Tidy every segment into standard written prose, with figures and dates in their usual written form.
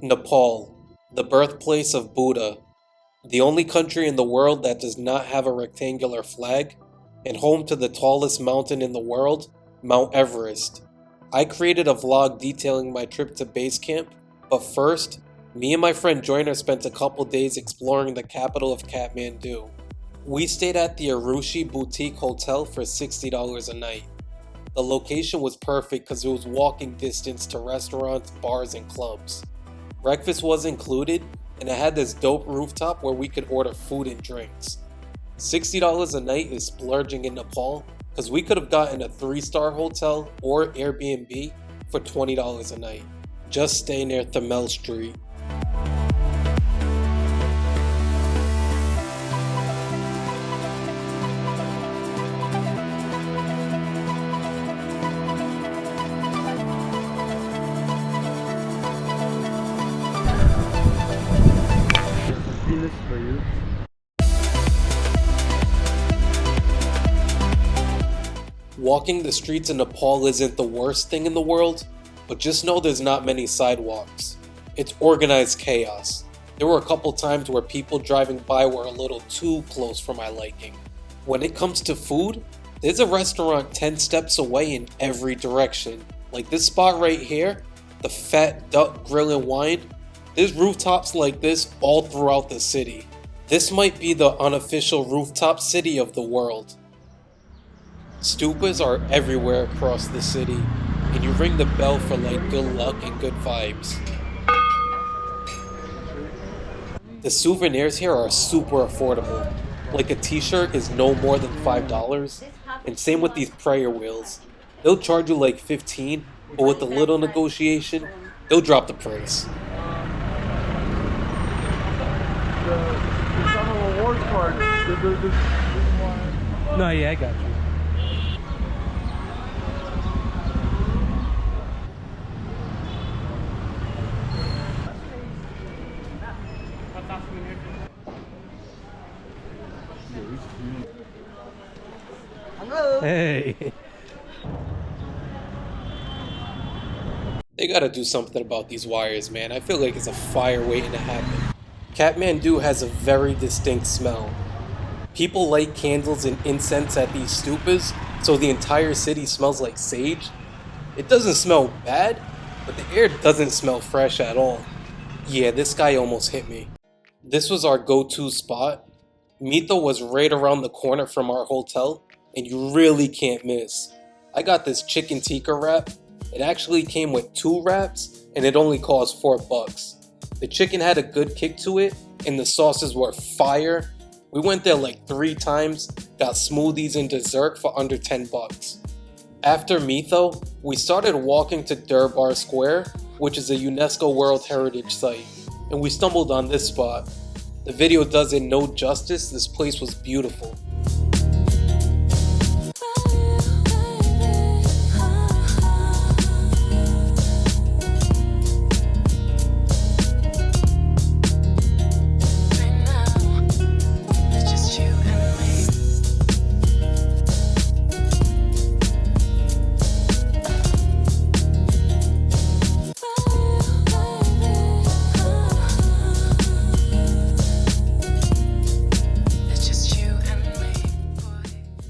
Nepal, the birthplace of Buddha, the only country in the world that does not have a rectangular flag, and home to the tallest mountain in the world, Mount Everest. I created a vlog detailing my trip to base camp, but first, me and my friend Joyner spent a couple days exploring the capital of Kathmandu. We stayed at the Arushi Boutique Hotel for $60 a night. The location was perfect because it was walking distance to restaurants, bars, and clubs. Breakfast was included, and it had this dope rooftop where we could order food and drinks. $60 a night is splurging in Nepal because we could have gotten a 3-star hotel or Airbnb for $20 a night. Just stay near Thamel Street. This for you. Walking the streets in Nepal isn't the worst thing in the world, but just know there's not many sidewalks. It's organized chaos. There were a couple times where people driving by were a little too close for my liking. When it comes to food, there's a restaurant 10 steps away in every direction. Like this spot right here, the Fat Duck Grill and Wine. There's rooftops like this all throughout the city. This might be the unofficial rooftop city of the world. Stupas are everywhere across the city, and you ring the bell for like good luck and good vibes. The souvenirs here are super affordable. Like a t-shirt is no more than $5, and same with these prayer wheels. They'll charge you like $15, but with a little negotiation, they'll drop the price. It's on a rewards card. No, yeah, I got you. Hey. They gotta do something about these wires, man. I feel like it's a fire waiting to happen. Kathmandu has a very distinct smell. People light candles and incense at these stupas, so the entire city smells like sage. It doesn't smell bad, but the air doesn't smell fresh at all. Yeah, this guy almost hit me. This was our go-to spot. Mito was right around the corner from our hotel, and you really can't miss. I got this chicken tikka wrap. It actually came with 2 wraps, and it only cost $4. The chicken had a good kick to it, and the sauces were fire. We went there like 3 times, got smoothies and dessert for under $10. After Mito, we started walking to Durbar Square, which is a UNESCO World Heritage Site, and we stumbled on this spot. The video does it no justice, this place was beautiful.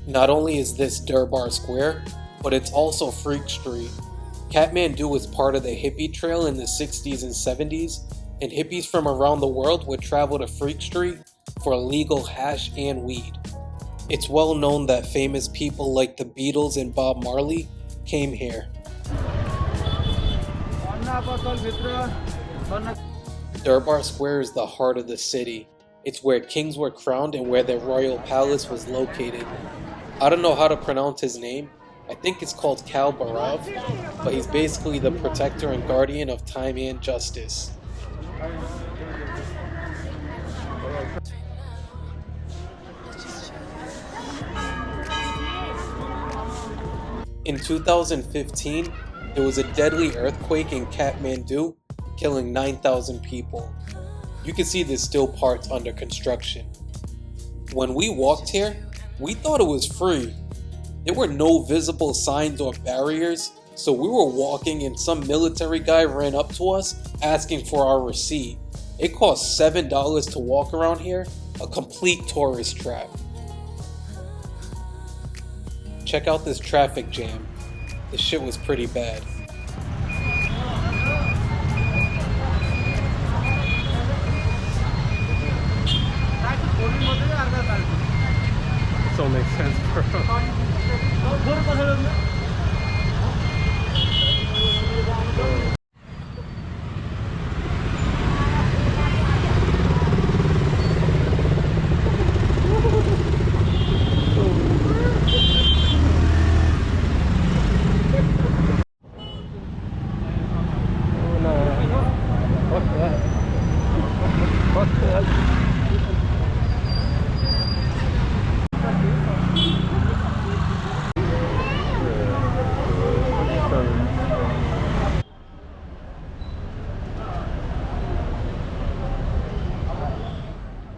Not only is this Durbar Square, but it's also Freak Street. Kathmandu was part of the hippie trail in the 60s and 70s, and hippies from around the world would travel to Freak Street for legal hash and weed. It's well known that famous people like the Beatles and Bob Marley came here. Durbar Square is the heart of the city. It's where kings were crowned and where their royal palace was located. I don't know how to pronounce his name. I think it's called Kal Barav, but he's basically the protector and guardian of time and justice. In 2015, there was a deadly earthquake in Kathmandu, killing 9,000 people. You can see there's still parts under construction. When we walked here, we thought it was free. There were no visible signs or barriers, So we were walking and some military guy ran up to us asking for our receipt. It cost $7 to walk around here, a complete tourist trap. Check out this traffic jam. The shit was pretty bad. This all makes sense, bro.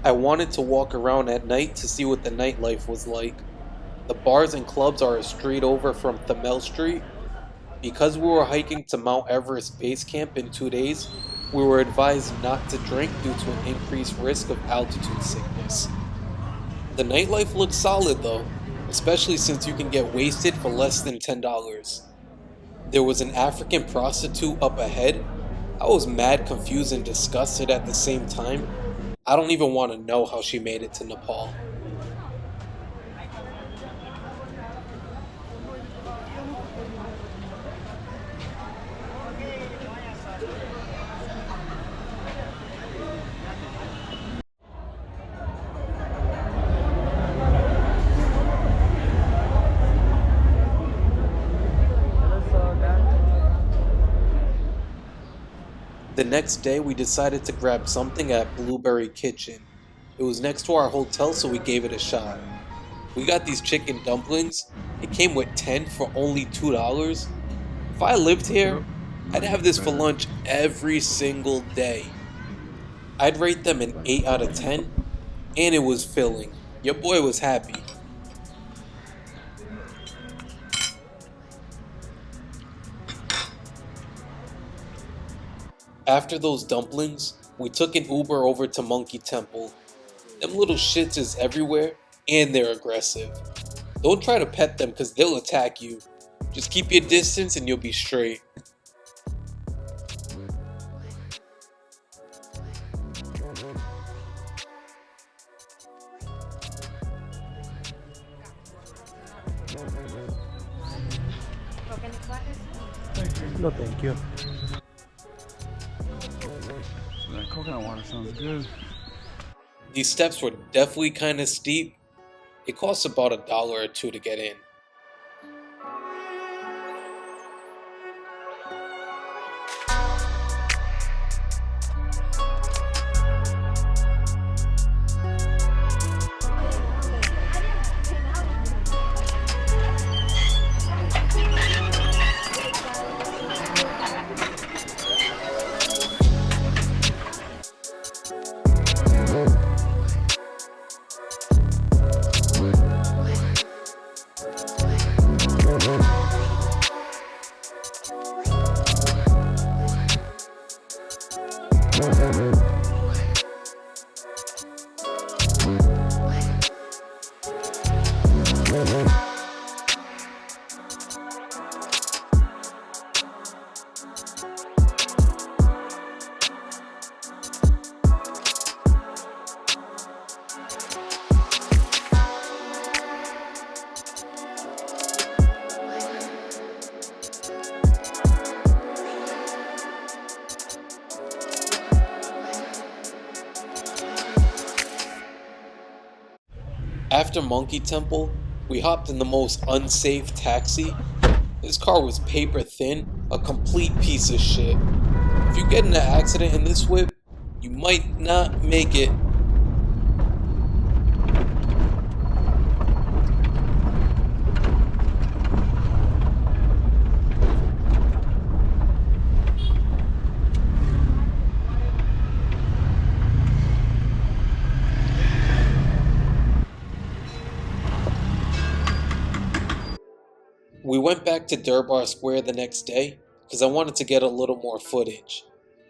I wanted to walk around at night to see what the nightlife was like. The bars and clubs are straight over from Thamel Street. Because we were hiking to Mount Everest base camp in 2 days, we were advised not to drink due to an increased risk of altitude sickness. The nightlife looks solid though, especially since you can get wasted for less than $10. There was an African prostitute up ahead. I was mad confused and disgusted at the same time. I don't even want to know how she made it to Nepal. The next day, we decided to grab something at Blueberry Kitchen. It was next to our hotel, so we gave it a shot. We got these chicken dumplings. It came with 10 for only $2. If I lived here, I'd have this for lunch every single day. I'd rate them an 8 out of 10, and it was filling. Your boy was happy. After those dumplings, we took an Uber over to Monkey Temple. Them little shits is everywhere, and they're aggressive. Don't try to pet them cause they'll attack you. Just keep your distance and you'll be straight. No, thank you. That coconut water sounds good. These steps were definitely kind of steep. It costs about $1 or $2 to get in. After Monkey Temple, we hopped in the most unsafe taxi. This car was paper thin, a complete piece of shit. If you get in an accident in this whip, you might not make it. We went back to Durbar Square the next day because I wanted to get a little more footage.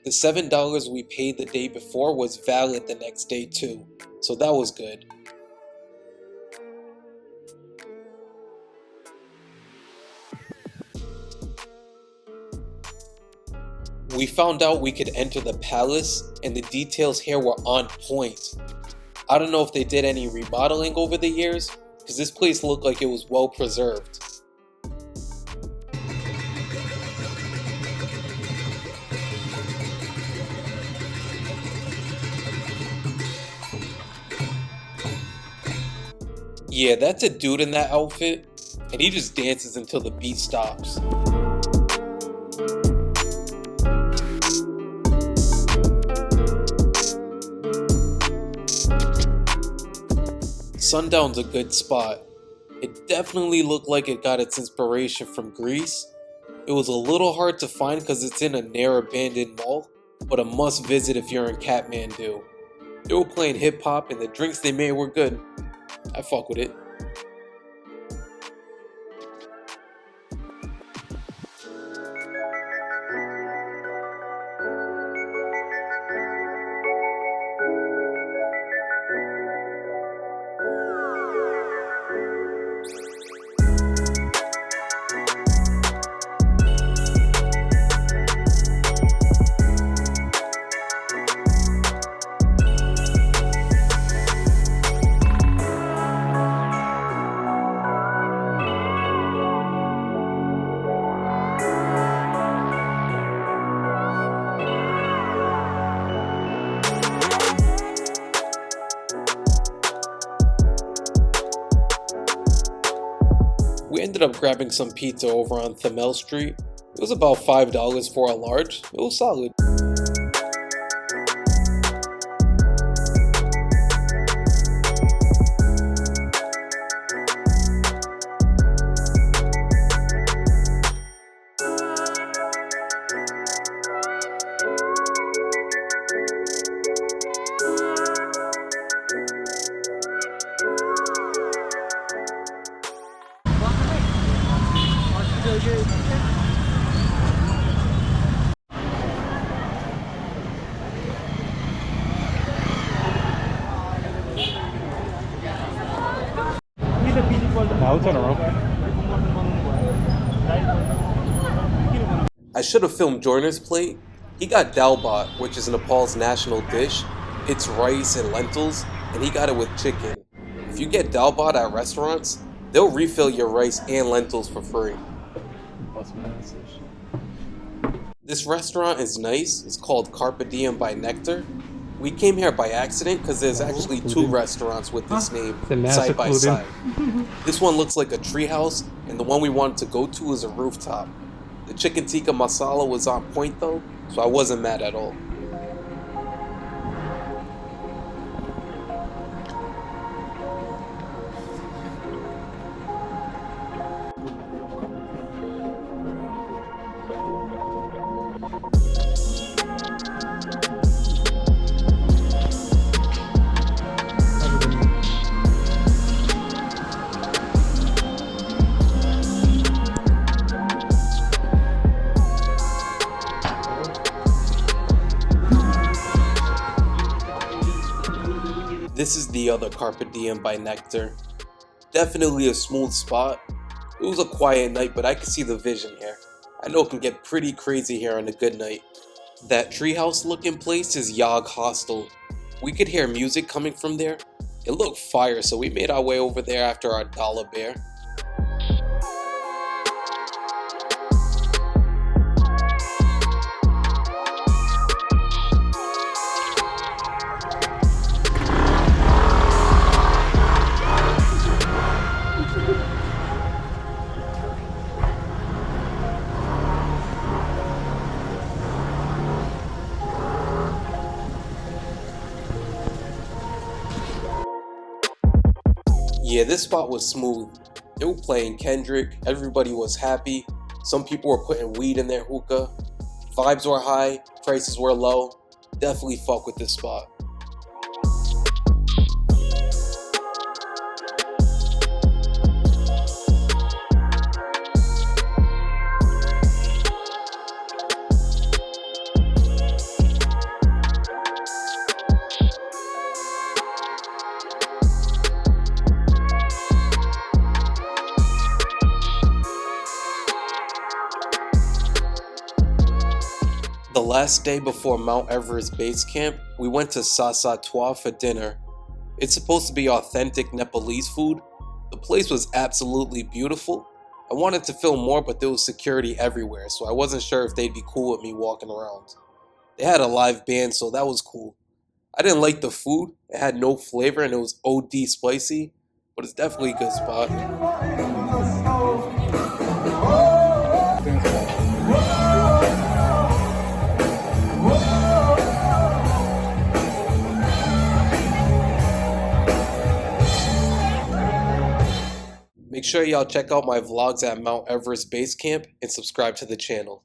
The $7 we paid the day before was valid the next day too, so that was good. We found out we could enter the palace and the details here were on point. I don't know if they did any remodeling over the years, because this place looked like it was well preserved. Yeah, that's a dude in that outfit, and he just dances until the beat stops. Sundown's a good spot. It definitely looked like it got its inspiration from Greece. It was a little hard to find because it's in a near abandoned mall, but a must visit if you're in Kathmandu. They were playing hip hop and the drinks they made were good. I fuck with it. We ended up grabbing some pizza over on Thamel Street. It was about $5 for a large. It was solid. I should have filmed Joyner's plate. He got dal bhat, which is Nepal's national dish. It's rice and lentils, and he got it with chicken. If you get dal bhat at restaurants, they'll refill your rice and lentils for free. This restaurant is nice. It's called Carpe Diem by Nectar. We came here by accident because there's actually two restaurants with this name side by side. This one looks like a treehouse, and the one we wanted to go to is a rooftop. The chicken tikka masala was on point though, so I wasn't mad at all. This is the other Carpe Diem by Nectar. Definitely a smooth spot. It was a quiet night, but I could see the vision here. I know it can get pretty crazy here on a good night. That treehouse looking place is Yog Hostel. We could hear music coming from there. It looked fire, so we made our way over there after our dollar bear. Yeah, this spot was smooth. They were playing Kendrick, everybody was happy. Some people were putting weed in their hookah. Vibes were high, prices were low. Definitely fuck with this spot. The last day before Mount Everest base camp, we went to Sasa Twa for dinner. It's supposed to be authentic Nepalese food. The place was absolutely beautiful. I wanted to film more, but there was security everywhere, so I wasn't sure if they'd be cool with me walking around. They had a live band, so that was cool. I didn't like the food. It had no flavor and it was OD spicy, but it's definitely a good spot. Make sure y'all check out my vlogs at Mount Everest Base Camp and subscribe to the channel.